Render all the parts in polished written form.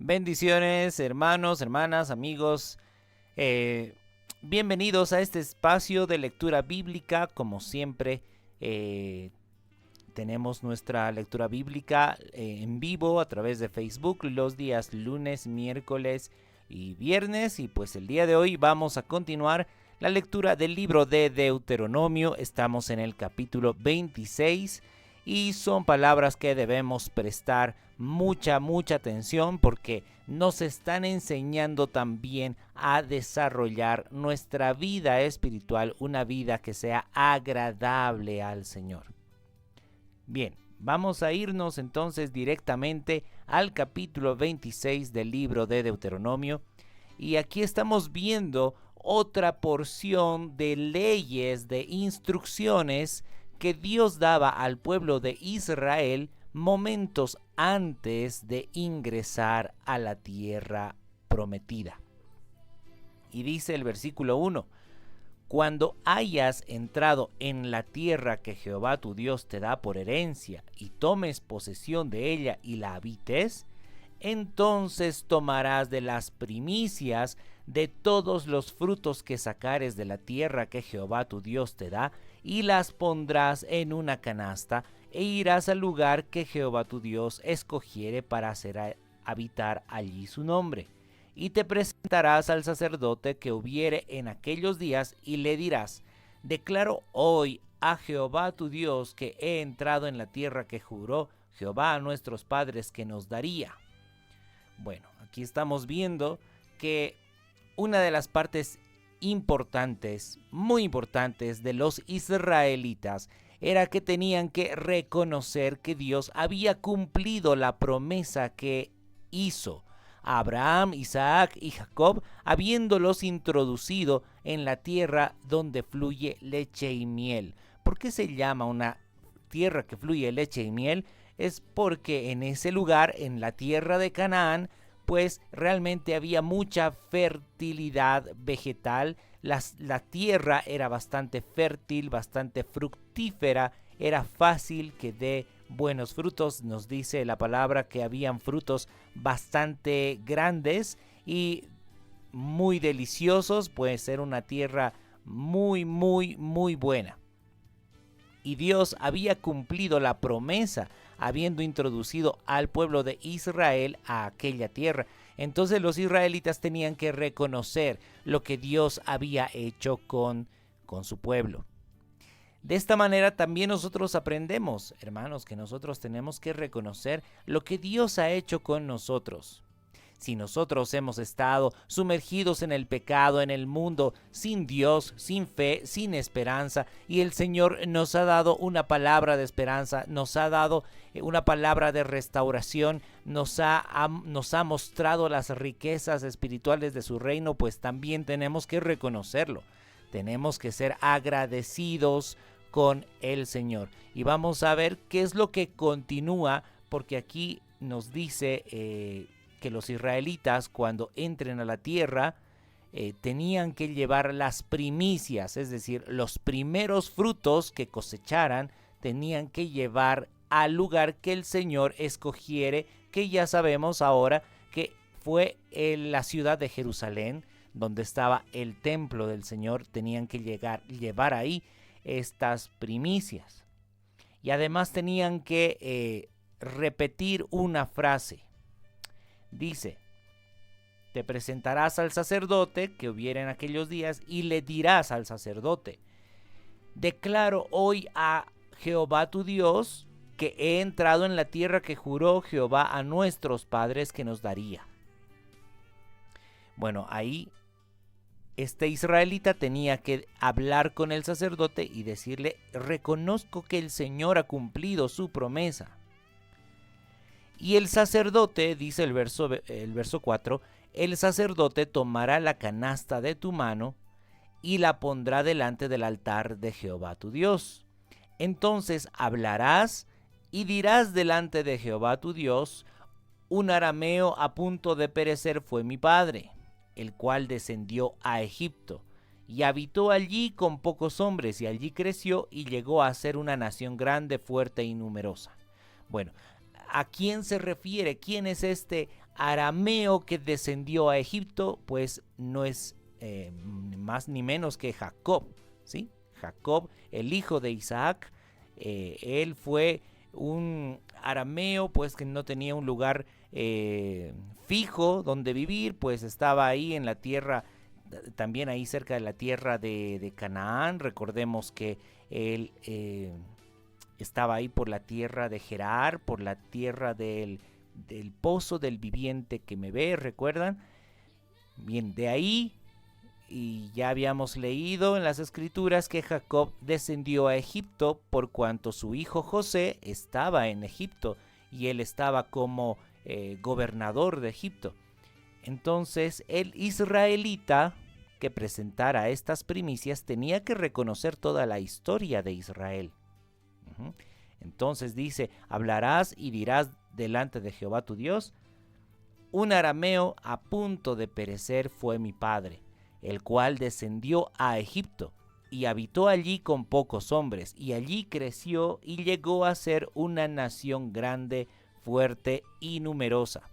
Bendiciones, hermanos, hermanas, amigos. Bienvenidos a este espacio de lectura bíblica. Como siempre, tenemos nuestra lectura bíblica en vivo a través de Facebook los días lunes, miércoles y viernes. Y pues el día de hoy vamos a continuar la lectura del libro de Deuteronomio. Estamos en el capítulo 26 y son palabras que debemos prestar mucha atención porque nos están enseñando también a desarrollar nuestra vida espiritual, una vida que sea agradable al Señor. Bien, vamos a irnos entonces directamente al capítulo 26 del libro de Deuteronomio y aquí estamos viendo otra porción de leyes, de instrucciones que Dios daba al pueblo de Israel momentos antes de ingresar a la tierra prometida. Y dice el versículo 1: cuando hayas entrado en la tierra que Jehová tu Dios te da por herencia y tomes posesión de ella y la habites, entonces tomarás de las primicias de todos los frutos que sacares de la tierra que Jehová tu Dios te da, y las pondrás en una canasta, e irás al lugar que Jehová tu Dios escogiere para hacer habitar allí su nombre. Y te presentarás al sacerdote que hubiere en aquellos días, y le dirás: declaro hoy a Jehová tu Dios que he entrado en la tierra que juró Jehová a nuestros padres que nos daría. Bueno, aquí estamos viendo que una de las partes importantes, muy importantes de los israelitas era que tenían que reconocer que Dios había cumplido la promesa que hizo a Abraham, Isaac y Jacob, habiéndolos introducido en la tierra donde fluye leche y miel. ¿Por qué se llama una tierra que fluye leche y miel? Es porque en ese lugar, en la tierra de Canaán, pues realmente había mucha fertilidad vegetal. La tierra era bastante fértil, bastante fructífera, era fácil que dé buenos frutos. Nos dice la palabra que habían frutos bastante grandes y muy deliciosos, pues era una tierra muy buena. Y Dios había cumplido la promesa, habiendo introducido al pueblo de Israel a aquella tierra. Entonces los israelitas tenían que reconocer lo que Dios había hecho con su pueblo. De esta manera también nosotros aprendemos, hermanos, que nosotros tenemos que reconocer lo que Dios ha hecho con nosotros. Si nosotros hemos estado sumergidos en el pecado, en el mundo, sin Dios, sin fe, sin esperanza, y el Señor nos ha dado una palabra de esperanza, nos ha dado una palabra de restauración, nos ha mostrado las riquezas espirituales de su reino, pues también tenemos que reconocerlo. Tenemos que ser agradecidos con el Señor. Y vamos a ver qué es lo que continúa, porque aquí nos dice que los israelitas, cuando entren a la tierra, tenían que llevar las primicias, es decir, los primeros frutos que cosecharan, tenían que llevar al lugar que el Señor escogiere, que ya sabemos ahora que fue en la ciudad de Jerusalén, donde estaba el templo del Señor. Tenían que llevar ahí estas primicias. Y además tenían que repetir una frase. Dice: te presentarás al sacerdote que hubiera en aquellos días, y le dirás al sacerdote: declaro hoy a Jehová tu Dios que he entrado en la tierra que juró Jehová a nuestros padres que nos daría. Bueno, ahí este israelita tenía que hablar con el sacerdote y decirle: reconozco que el Señor ha cumplido su promesa. Y el sacerdote, dice el verso 4, el sacerdote tomará la canasta de tu mano y la pondrá delante del altar de Jehová tu Dios. Entonces hablarás y dirás delante de Jehová tu Dios: un arameo a punto de perecer fue mi padre, el cual descendió a Egipto, y habitó allí con pocos hombres, y allí creció y llegó a ser una nación grande, fuerte y numerosa. Bueno, ¿a quién se refiere? ¿Quién es este arameo que descendió a Egipto, pues no es más ni menos que Jacob, ¿sí? Jacob, el hijo de Isaac, él fue un arameo, pues que no tenía un lugar fijo donde vivir, pues estaba ahí en la tierra, también ahí cerca de la tierra de Canaán. Recordemos que él estaba ahí por la tierra de Gerar, por la tierra del pozo del viviente que me ve, ¿recuerdan? Bien, de ahí, y ya habíamos leído en las escrituras que Jacob descendió a Egipto por cuanto su hijo José estaba en Egipto y él estaba como gobernador de Egipto. Entonces el israelita que presentara estas primicias tenía que reconocer toda la historia de Israel. Entonces dice, hablarás y dirás delante de Jehová tu Dios: un arameo a punto de perecer fue mi padre, el cual descendió a Egipto y habitó allí con pocos hombres, y allí creció y llegó a ser una nación grande, fuerte y numerosa.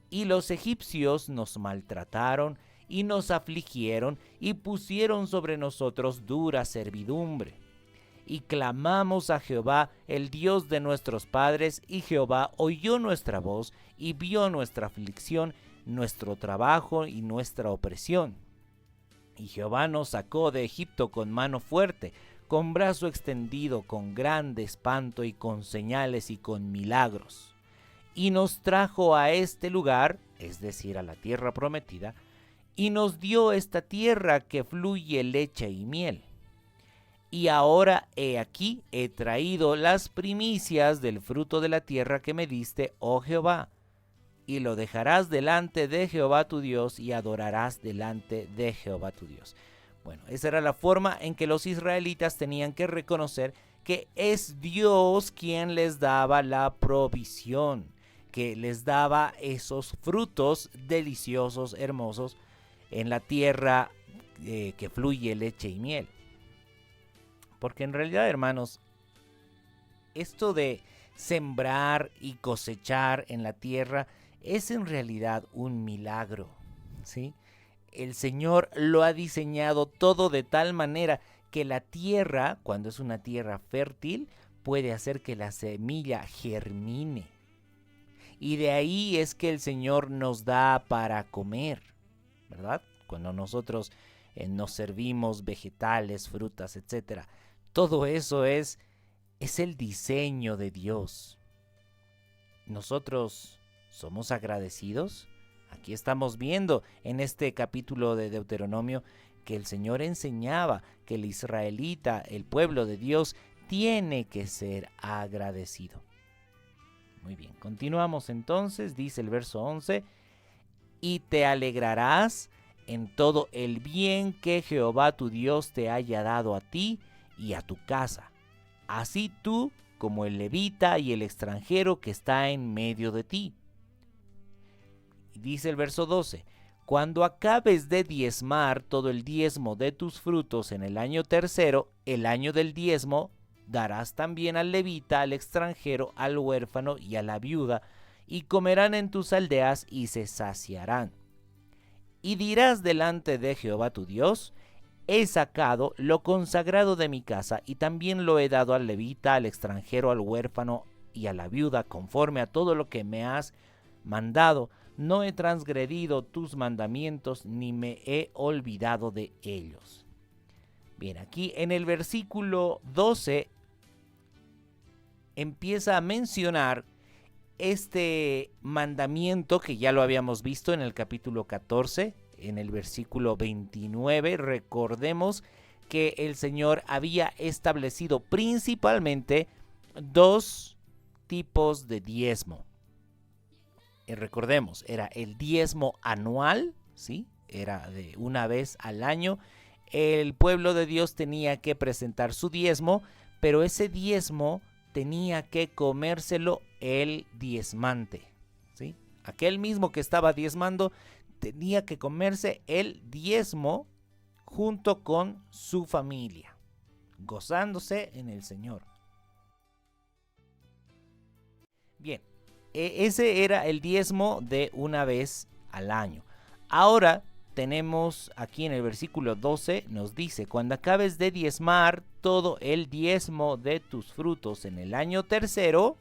Y los egipcios nos maltrataron y nos afligieron y pusieron sobre nosotros dura servidumbre. Y clamamos a Jehová, el Dios de nuestros padres, y Jehová oyó nuestra voz y vio nuestra aflicción, nuestro trabajo y nuestra opresión. Y Jehová nos sacó de Egipto con mano fuerte, con brazo extendido, con grande espanto y con señales y con milagros. Y nos trajo a este lugar, es decir, a la tierra prometida, y nos dio esta tierra que fluye leche y miel. Y ahora he aquí, he traído las primicias del fruto de la tierra que me diste, oh Jehová, y lo dejarás delante de Jehová tu Dios y adorarás delante de Jehová tu Dios. Bueno, esa era la forma en que los israelitas tenían que reconocer que es Dios quien les daba la provisión, que les daba esos frutos deliciosos, hermosos, en la tierra que fluye leche y miel. Porque en realidad, hermanos, esto de sembrar y cosechar en la tierra es en realidad un milagro, ¿sí? El Señor lo ha diseñado todo de tal manera que la tierra, cuando es una tierra fértil, puede hacer que la semilla germine. Y de ahí es que el Señor nos da para comer, ¿verdad? Cuando nosotros nos servimos vegetales, frutas, etcétera. Todo eso es el diseño de Dios. Nosotros somos agradecidos. Aquí estamos viendo en este capítulo de Deuteronomio que el Señor enseñaba que el israelita, el pueblo de Dios, tiene que ser agradecido. Muy bien, continuamos entonces, dice el verso 11, y te alegrarás en todo el bien que Jehová tu Dios te haya dado a ti y a tu casa, así tú como el levita y el extranjero que está en medio de ti. Y dice el verso 12, cuando acabes de diezmar todo el diezmo de tus frutos en el año tercero, el año del diezmo, darás también al levita, al extranjero, al huérfano y a la viuda, y comerán en tus aldeas y se saciarán. Y dirás delante de Jehová tu Dios: he sacado lo consagrado de mi casa y también lo he dado al levita, al extranjero, al huérfano y a la viuda, conforme a todo lo que me has mandado. No he transgredido tus mandamientos ni me he olvidado de ellos. Bien, aquí en el versículo 12 empieza a mencionar este mandamiento que ya lo habíamos visto en el capítulo 14, en el versículo 29. Recordemos que el Señor había establecido principalmente dos tipos de diezmo. Recordemos, era el diezmo anual, ¿sí? Era de una vez al año. El pueblo de Dios tenía que presentar su diezmo, pero ese diezmo tenía que comérselo el diezmante, ¿sí? Aquel mismo que estaba diezmando tenía que comerse el diezmo junto con su familia, gozándose en el Señor. Bien, Ese era el diezmo de una vez al año. Ahora tenemos aquí en el versículo 12, nos dice: cuando acabes de diezmar todo el diezmo de tus frutos en el año tercero,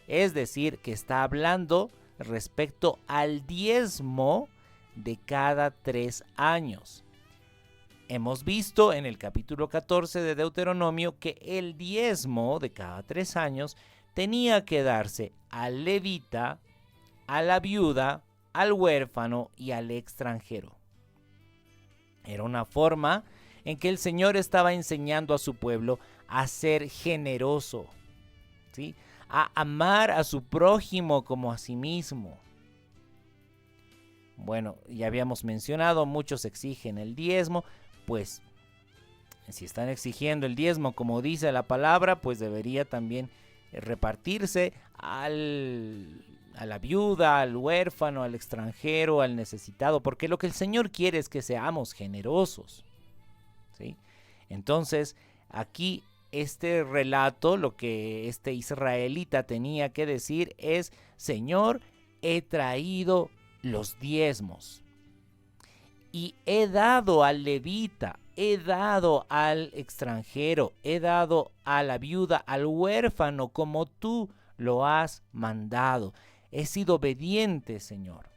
es decir, que está hablando respecto al diezmo de cada 3 años. Hemos visto en el capítulo 14 de Deuteronomio que el diezmo de cada 3 años tenía que darse al levita, a la viuda, al huérfano y al extranjero. Era una forma en que el Señor estaba enseñando a su pueblo a ser generoso, ¿sí? A amar a su prójimo como a sí mismo. Bueno, ya habíamos mencionado, muchos exigen el diezmo, pues si están exigiendo el diezmo como dice la palabra, pues debería también repartirse a la viuda, al huérfano, al extranjero, al necesitado, porque lo que el Señor quiere es que seamos generosos, ¿sí? Entonces, aquí este relato, lo que este israelita tenía que decir es: Señor, he traído los diezmos y he dado al levita, he dado al extranjero, he dado a la viuda, al huérfano, como tú lo has mandado. He sido obediente, Señor.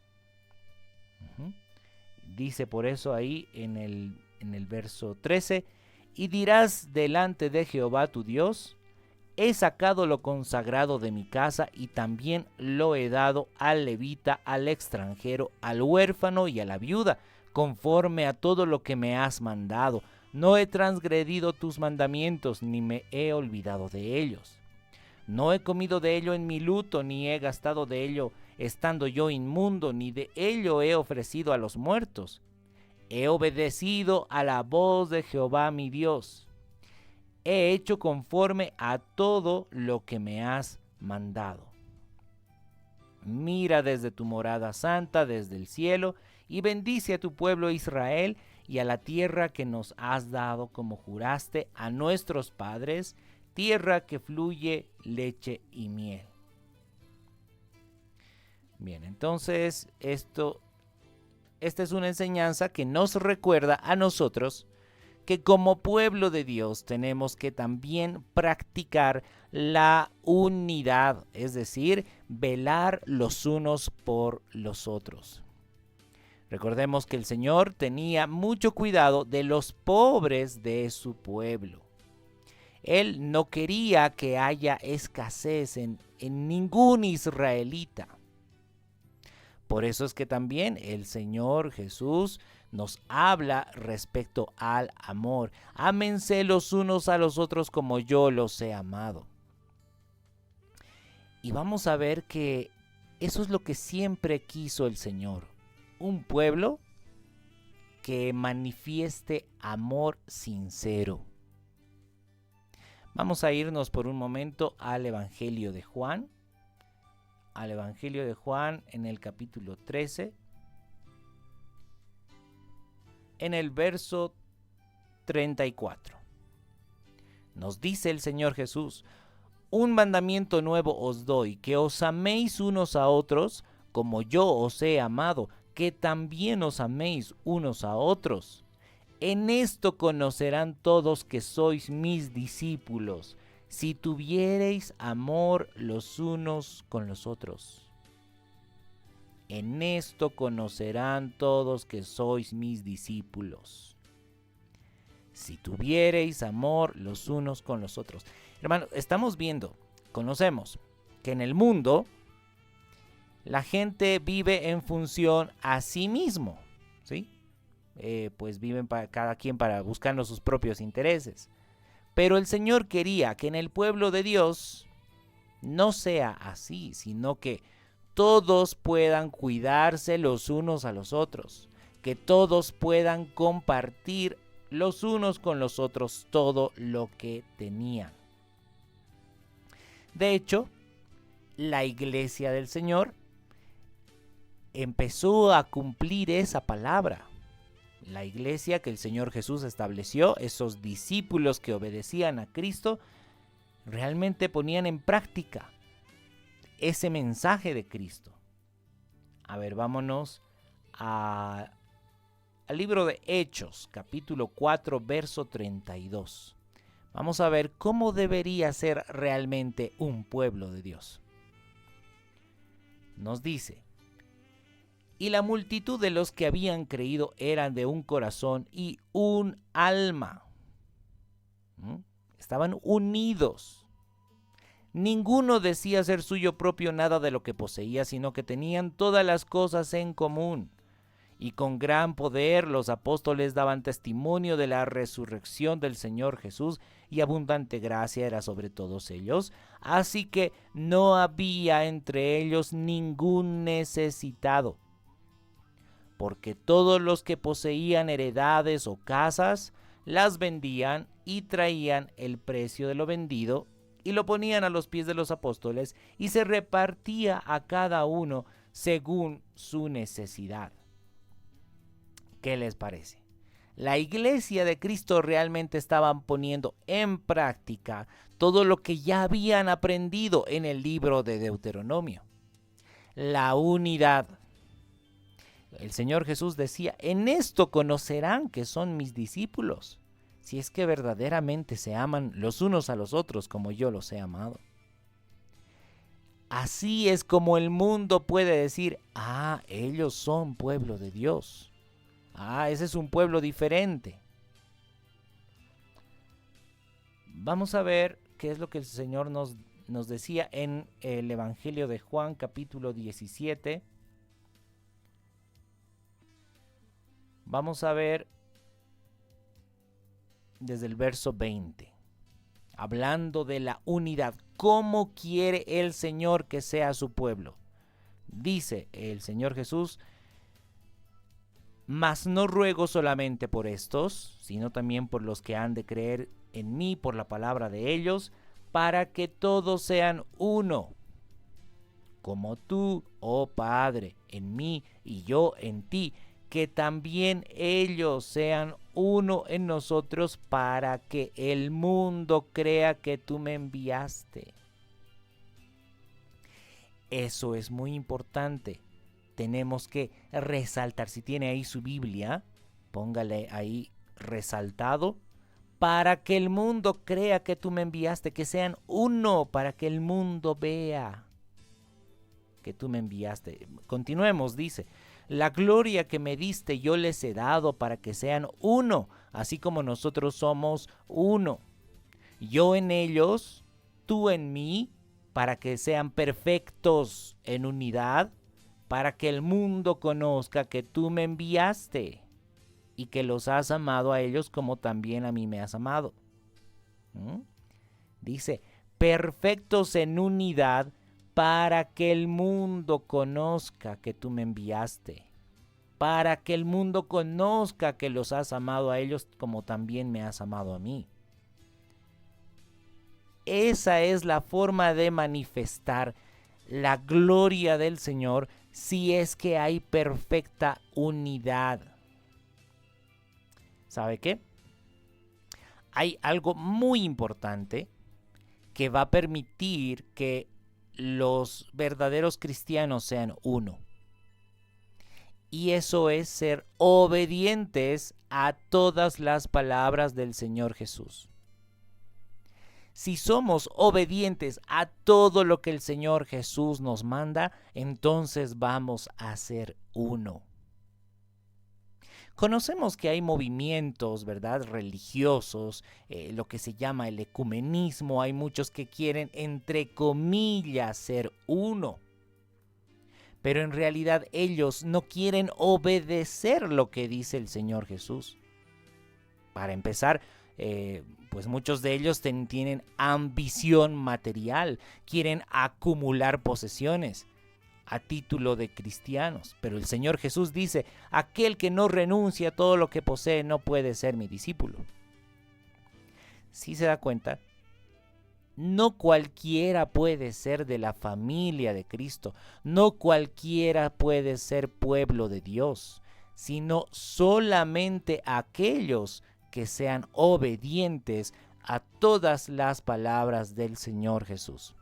Dice por eso ahí en el verso 13: y dirás delante de Jehová tu Dios: he sacado lo consagrado de mi casa y también lo he dado al levita, al extranjero, al huérfano y a la viuda, conforme a todo lo que me has mandado. No he transgredido tus mandamientos, ni me he olvidado de ellos. No he comido de ello en mi luto, ni he gastado de ello estando yo inmundo, ni de ello he ofrecido a los muertos. He obedecido a la voz de Jehová mi Dios. He hecho conforme a todo lo que me has mandado. Mira desde tu morada santa, desde el cielo, y bendice a tu pueblo Israel y a la tierra que nos has dado, como juraste a nuestros padres, tierra que fluye leche y miel. Bien, entonces esta es una enseñanza que nos recuerda a nosotros que como pueblo de Dios tenemos que también practicar la unidad, es decir, velar los unos por los otros. Recordemos que el Señor tenía mucho cuidado de los pobres de su pueblo. Él no quería que haya escasez en ningún israelita. Por eso es que también el Señor Jesús nos habla respecto al amor. Ámense los unos a los otros como yo los he amado. Y vamos a ver que eso es lo que siempre quiso el Señor. Un pueblo que manifieste amor sincero. Vamos a irnos por un momento al Evangelio de Juan. Al Evangelio de Juan en el capítulo 13. En el verso 34. Nos dice el Señor Jesús: un mandamiento nuevo os doy, que os améis unos a otros, como yo os he amado, que también os améis unos a otros. En esto conocerán todos que sois mis discípulos, si tuviereis amor los unos con los otros. En esto conocerán todos que sois mis discípulos, si tuviereis amor los unos con los otros. Hermano, estamos viendo, conocemos que en el mundo la gente vive en función a sí mismo, ¿sí? Pues viven cada quien para buscando sus propios intereses. Pero el Señor quería que en el pueblo de Dios no sea así, sino que todos puedan cuidarse los unos a los otros, que todos puedan compartir los unos con los otros todo lo que tenían. De hecho, la iglesia del Señor empezó a cumplir esa palabra. La iglesia que el Señor Jesús estableció, esos discípulos que obedecían a Cristo, realmente ponían en práctica ese mensaje de Cristo. A ver, vámonos al libro de Hechos, capítulo 4, verso 32. Vamos a ver cómo debería ser realmente un pueblo de Dios. Nos dice: y la multitud de los que habían creído eran de un corazón y un alma. Estaban unidos. Ninguno decía ser suyo propio nada de lo que poseía, sino que tenían todas las cosas en común. Y con gran poder los apóstoles daban testimonio de la resurrección del Señor Jesús, y abundante gracia era sobre todos ellos. Así que no había entre ellos ningún necesitado, porque todos los que poseían heredades o casas las vendían y traían el precio de lo vendido y lo ponían a los pies de los apóstoles, y se repartía a cada uno según su necesidad. ¿Qué les parece? La iglesia de Cristo realmente estaban poniendo en práctica todo lo que ya habían aprendido en el libro de Deuteronomio. La unidad. El Señor Jesús decía: en esto conocerán que son mis discípulos, si es que verdaderamente se aman los unos a los otros como yo los he amado. Así es como el mundo puede decir: ah, ellos son pueblo de Dios. Ah, ese es un pueblo diferente. Vamos a ver qué es lo que el Señor nos decía en el Evangelio de Juan, capítulo 17. Vamos a ver desde el verso 20. Hablando de la unidad, ¿cómo quiere el Señor que sea su pueblo? Dice el Señor Jesús: mas no ruego solamente por estos, sino también por los que han de creer en mí por la palabra de ellos, para que todos sean uno, como tú, oh Padre, en mí y yo en ti, que también ellos sean uno en nosotros, para que el mundo crea que tú me enviaste. Eso es muy importante. Tenemos que resaltar. Si tiene ahí su Biblia, póngale ahí resaltado: para que el mundo crea que tú me enviaste, que sean uno, para que el mundo vea que tú me enviaste. Continuemos, dice: la gloria que me diste yo les he dado, para que sean uno, así como nosotros somos uno. Yo en ellos, tú en mí, para que sean perfectos en unidad, para que el mundo conozca que tú me enviaste y que los has amado a ellos como también a mí me has amado. Dice: perfectos en unidad, para que el mundo conozca que tú me enviaste, para que el mundo conozca que los has amado a ellos como también me has amado a mí. Esa es la forma de manifestar la gloria del Señor, si es que hay perfecta unidad. ¿Sabe qué? Hay algo muy importante que va a permitir que los verdaderos cristianos sean uno. Y eso es ser obedientes a todas las palabras del Señor Jesús. Si somos obedientes a todo lo que el Señor Jesús nos manda, entonces vamos a ser uno. Conocemos que hay movimientos, ¿verdad?, religiosos, lo que se llama el ecumenismo. Hay muchos que quieren, entre comillas, ser uno. Pero en realidad ellos no quieren obedecer lo que dice el Señor Jesús. Para empezar, pues muchos de ellos tienen ambición material, quieren acumular posesiones a título de cristianos. Pero el Señor Jesús dice: aquel que no renuncia a todo lo que posee no puede ser mi discípulo. ¿Sí se da cuenta? No cualquiera puede ser de la familia de Cristo, no cualquiera puede ser pueblo de Dios, sino solamente aquellos que sean obedientes a todas las palabras del Señor Jesús.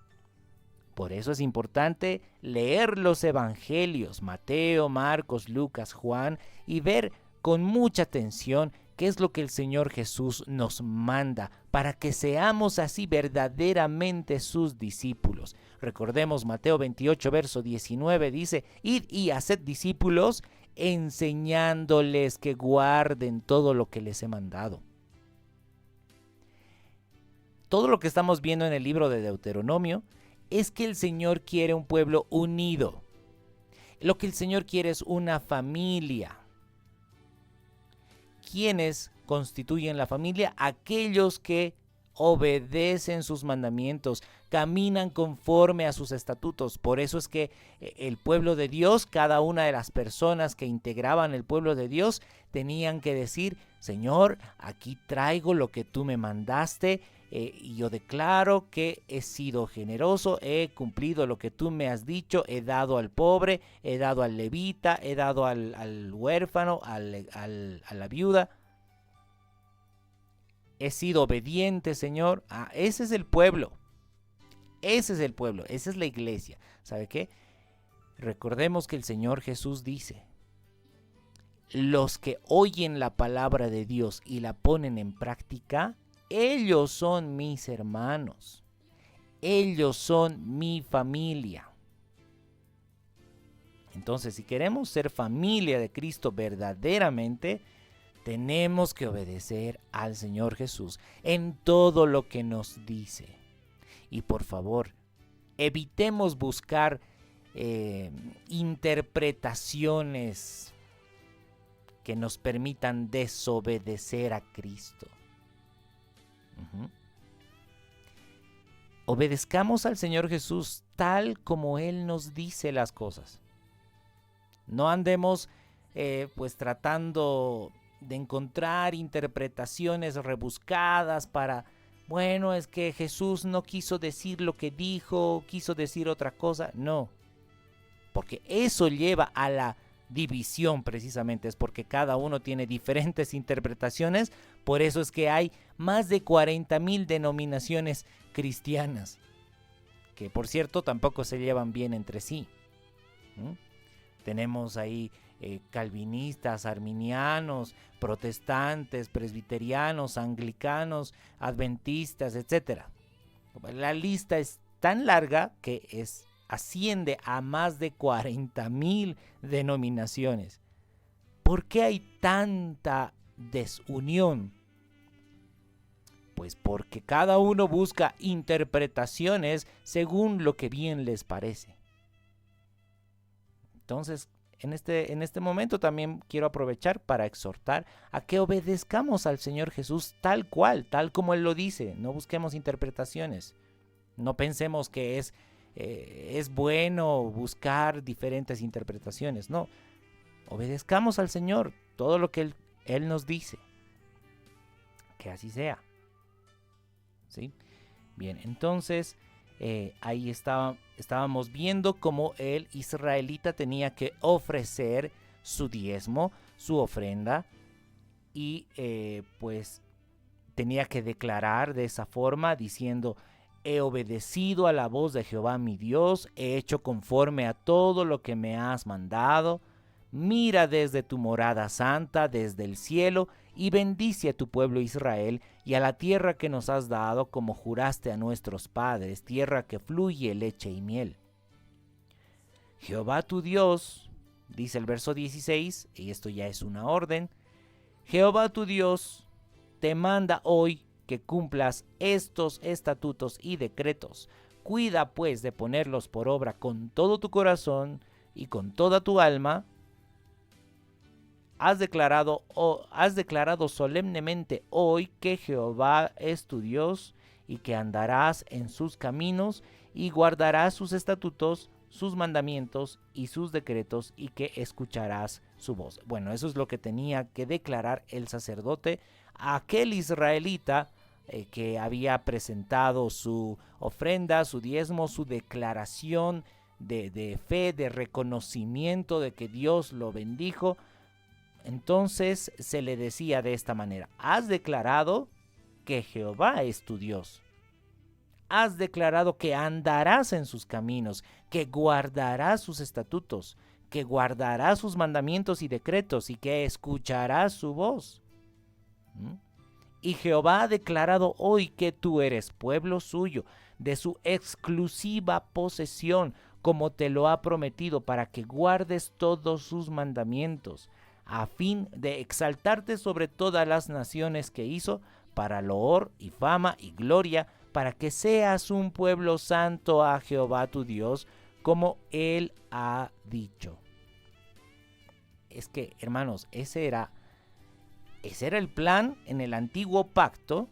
Por eso es importante leer los evangelios, Mateo, Marcos, Lucas, Juan, y ver con mucha atención qué es lo que el Señor Jesús nos manda para que seamos así verdaderamente sus discípulos. Recordemos Mateo 28, verso 19, dice: id y haced discípulos, enseñándoles que guarden todo lo que les he mandado. Todo lo que estamos viendo en el libro de Deuteronomio es que el Señor quiere un pueblo unido. Lo que el Señor quiere es una familia. ¿Quiénes constituyen la familia? Aquellos que obedecen sus mandamientos, caminan conforme a sus estatutos. Por eso es que el pueblo de Dios, cada una de las personas que integraban el pueblo de Dios, tenían que decir: Señor, aquí traigo lo que tú me mandaste, y yo declaro que he sido generoso, he cumplido lo que tú me has dicho, he dado al pobre, he dado al levita, he dado al huérfano, a la viuda. He sido obediente, Señor. Ese es el pueblo. Ese es el pueblo. Esa es la iglesia. ¿Sabe qué? Recordemos que el Señor Jesús dice: los que oyen la palabra de Dios y la ponen en práctica, ellos son mis hermanos. Ellos son mi familia. Entonces, si queremos ser familia de Cristo verdaderamente, tenemos que obedecer al Señor Jesús en todo lo que nos dice. Y por favor, evitemos buscar interpretaciones que nos permitan desobedecer a Cristo. Obedezcamos al Señor Jesús tal como Él nos dice las cosas. No andemos pues tratando de encontrar interpretaciones rebuscadas para, bueno, es que Jesús no quiso decir lo que dijo, quiso decir otra cosa. No, porque eso lleva a la división precisamente, es porque cada uno tiene diferentes interpretaciones. Por eso es que hay más de 40,000 denominaciones cristianas, que por cierto tampoco se llevan bien entre sí. Tenemos ahí calvinistas, arminianos, protestantes, presbiterianos, anglicanos, adventistas, etc. La lista es tan larga que asciende a más de 40,000 denominaciones. ¿Por qué hay tanta desunión? Pues porque cada uno busca interpretaciones según lo que bien les parece. Entonces, en este momento también quiero aprovechar para exhortar a que obedezcamos al Señor Jesús tal cual, tal como Él lo dice. No busquemos interpretaciones. No pensemos que es bueno buscar diferentes interpretaciones. No, obedezcamos al Señor todo lo que Él nos dice. Que así sea. ¿Sí? Bien, entonces ahí estábamos viendo cómo el israelita tenía que ofrecer su diezmo, su ofrenda, y pues tenía que declarar de esa forma diciendo: he obedecido a la voz de Jehová mi Dios, he hecho conforme a todo lo que me has mandado. Mira desde tu morada santa, desde el cielo, y bendice a tu pueblo Israel y a la tierra que nos has dado, como juraste a nuestros padres, tierra que fluye leche y miel. Jehová tu Dios, dice el verso 16, y esto ya es una orden: Jehová tu Dios te manda hoy que cumplas estos estatutos y decretos. Cuida pues de ponerlos por obra con todo tu corazón y con toda tu alma. Has declarado solemnemente hoy que Jehová es tu Dios, y que andarás en sus caminos y guardarás sus estatutos, sus mandamientos y sus decretos, y que escucharás su voz. Bueno, eso es lo que tenía que declarar el sacerdote a aquel israelita que había presentado su ofrenda, su diezmo, su declaración de fe, de reconocimiento de que Dios lo bendijo. Entonces se le decía de esta manera: has declarado que Jehová es tu Dios. has declarado que andarás en sus caminos, que guardarás sus estatutos, que guardarás sus mandamientos y decretos y que escucharás su voz. Y Jehová ha declarado hoy que tú eres pueblo suyo, de su exclusiva posesión, como te lo ha prometido, para que guardes todos sus mandamientos, a fin de exaltarte sobre todas las naciones que hizo, para loor y fama y gloria, para que seas un pueblo santo a Jehová tu Dios, como Él ha dicho. Es que, hermanos, ese era el plan en el antiguo pacto,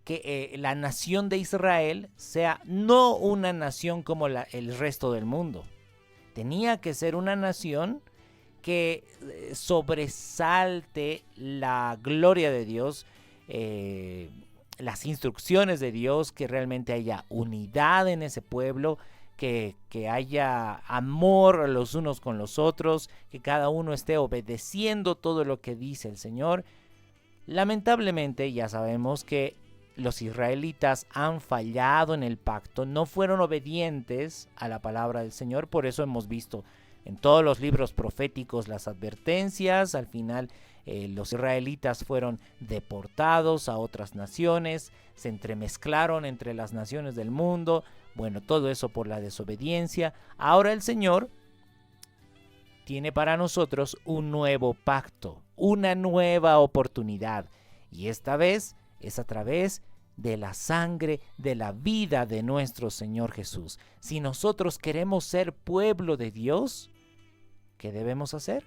que la nación de Israel sea no una nación como el resto del mundo. Tenía que ser una nación que sobresalte la gloria de Dios, las instrucciones de Dios, que realmente haya unidad en ese pueblo, que haya amor los unos con los otros, que cada uno esté obedeciendo todo lo que dice el Señor. Lamentablemente ya sabemos que los israelitas han fallado en el pacto, no fueron obedientes a la palabra del Señor, por eso hemos visto en todos los libros proféticos las advertencias. Al final los israelitas fueron deportados a otras naciones, se entremezclaron entre las naciones del mundo. Bueno, todo eso por la desobediencia. Ahora el Señor tiene para nosotros un nuevo pacto, una nueva oportunidad. Y esta vez es a través de la sangre, de la vida de nuestro Señor Jesús. Si nosotros queremos ser pueblo de Dios, ¿qué debemos hacer?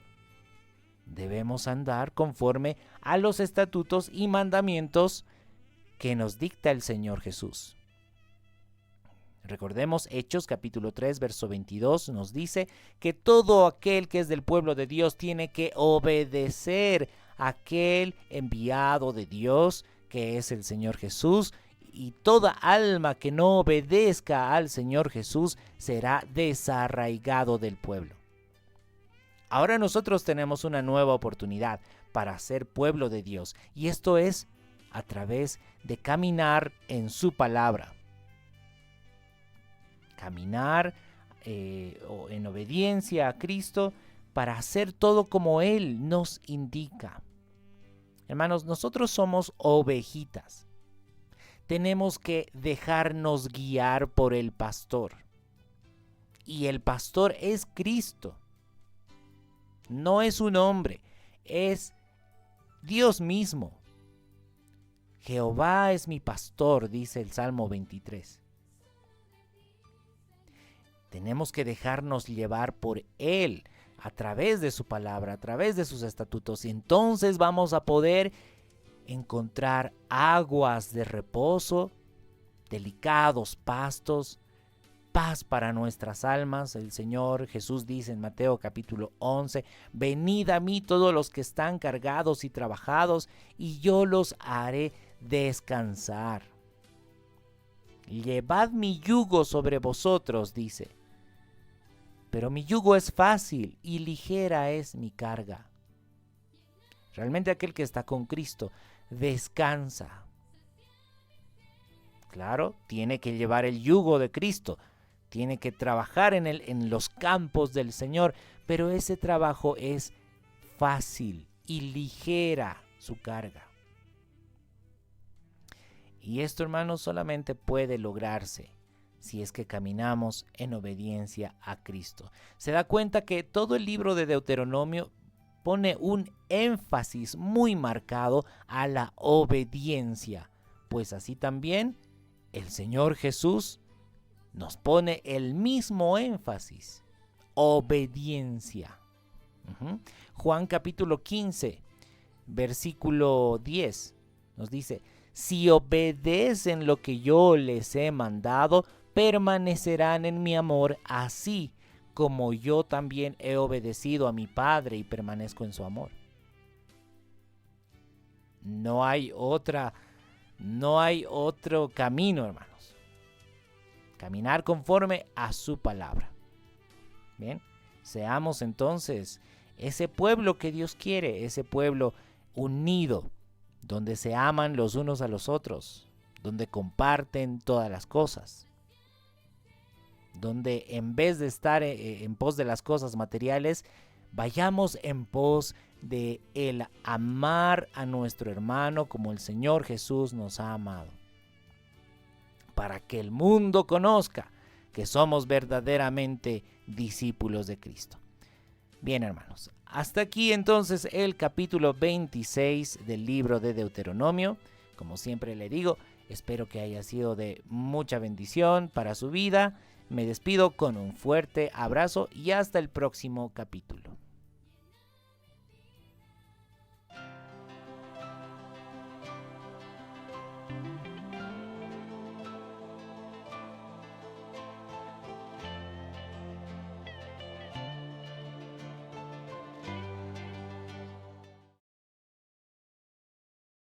Debemos andar conforme a los estatutos y mandamientos que nos dicta el Señor Jesús. Recordemos Hechos capítulo 3, verso 22, nos dice que todo aquel que es del pueblo de Dios tiene que obedecer a aquel enviado de Dios, que es el Señor Jesús, y toda alma que no obedezca al Señor Jesús será desarraigado del pueblo. Ahora nosotros tenemos una nueva oportunidad para ser pueblo de Dios, y esto es a través de caminar en su palabra. Caminar en obediencia a Cristo para hacer todo como Él nos indica. Hermanos, nosotros somos ovejitas. Tenemos que dejarnos guiar por el pastor. Y el pastor es Cristo. No es un hombre, es Dios mismo. Jehová es mi pastor, dice el Salmo 23. Tenemos que dejarnos llevar por Él a través de su palabra, a través de sus estatutos, y entonces vamos a poder encontrar aguas de reposo, delicados pastos, paz para nuestras almas. El Señor Jesús dice en Mateo capítulo 11, venid a mí todos los que están cargados y trabajados, y yo los haré descansar. Llevad mi yugo sobre vosotros, dice. Pero mi yugo es fácil y ligera es mi carga. Realmente aquel que está con Cristo descansa. Claro, tiene que llevar el yugo de Cristo, tiene que trabajar en los campos del Señor, pero ese trabajo es fácil y ligera su carga. Y esto, hermanos, solamente puede lograrse si es que caminamos en obediencia a Cristo. Se da cuenta que todo el libro de Deuteronomio pone un énfasis muy marcado a la obediencia, pues así también el Señor Jesús nos pone el mismo énfasis, obediencia. Juan capítulo 15, versículo 10, nos dice, si obedecen lo que yo les he mandado, permanecerán en mi amor, así como yo también he obedecido a mi Padre y permanezco en su amor. No hay otro camino, hermanos. Caminar conforme a su palabra. Bien, seamos entonces ese pueblo que Dios quiere, ese pueblo unido, donde se aman los unos a los otros, donde comparten todas las cosas, donde en vez de estar en pos de las cosas materiales, vayamos en pos de el amar a nuestro hermano como el Señor Jesús nos ha amado, para que el mundo conozca que somos verdaderamente discípulos de Cristo. Bien, hermanos, hasta aquí entonces el capítulo 26 del libro de Deuteronomio. Como siempre le digo, espero que haya sido de mucha bendición para su vida. Me despido con un fuerte abrazo y hasta el próximo capítulo.